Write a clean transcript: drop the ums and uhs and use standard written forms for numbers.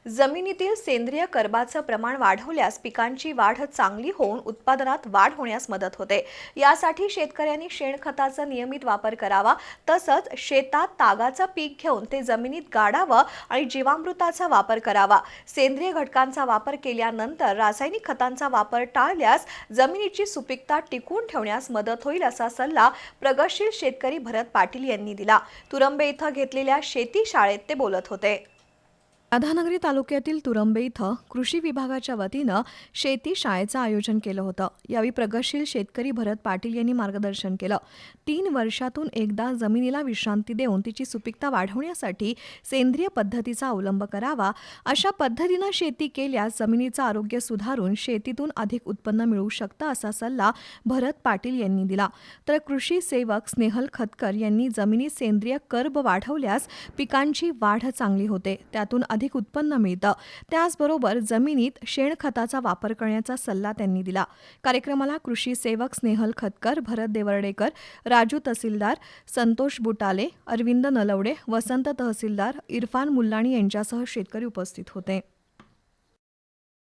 जमिनीतील सेंद्रिय कर्बाचं प्रमाण वाढवल्यास पिकांची वाढ चांगली होऊन उत्पादनात वाढ होण्यास मदत होते। यासाठी शेतकऱ्यांनी शेणखताचा नियमित वापर करावा, तसंच शेतात तागाचं पीक घेऊन ते जमिनीत गाडावं आणि जीवामृताचा वापर करावा। सेंद्रिय घटकांचा वापर केल्यानंतर रासायनिक खतांचा वापर टाळल्यास जमिनीची सुपीकता टिकवून ठेवण्यास मदत होईल, असा सल्ला प्रगतशील शेतकरी भरत पाटील यांनी दिला। तुरंबे इथं घेतलेल्या शेती शाळेत ते बोलत होते। राधानगरी तालुक्यातील तुरंबे इथं कृषी विभागाच्या वतीनं शेती शाळेचं आयोजन केलं होतं। यावेळी प्रगतशील शेतकरी भरत पाटील यांनी मार्गदर्शन केलं। 3 वर्षातून एकदा जमिनीला विश्रांती देऊन तिची सुपीकता वाढवण्यासाठी सेंद्रिय पद्धतीचा अवलंब करावा। अशा पद्धतीनं शेती केल्यास जमिनीचं आरोग्य सुधारून शेतीतून अधिक उत्पन्न मिळू शकतं, असा सल्ला भरत पाटील यांनी दिला। तर कृषी सेवक स्नेहल खतकर यांनी जमिनीत सेंद्रिय कर्ब वाढवल्यास पिकांची वाढ चांगली होते, त्यातून अधिक उत्पन्न मिळतं। त्याचबरोबर जमिनीत शेणखताचा वापर करण्याचा सल्ला त्यांनी दिला। कार्यक्रमाला कृषी सेवक स्नेहल खतकर, भरत देवर्डेकर, राजू तहसीलदार, संतोष बुटाले, अरविंद नलवडे, वसंत तहसीलदार, इरफान मुल्लाणी यांच्यासह शेतकरी उपस्थित होते।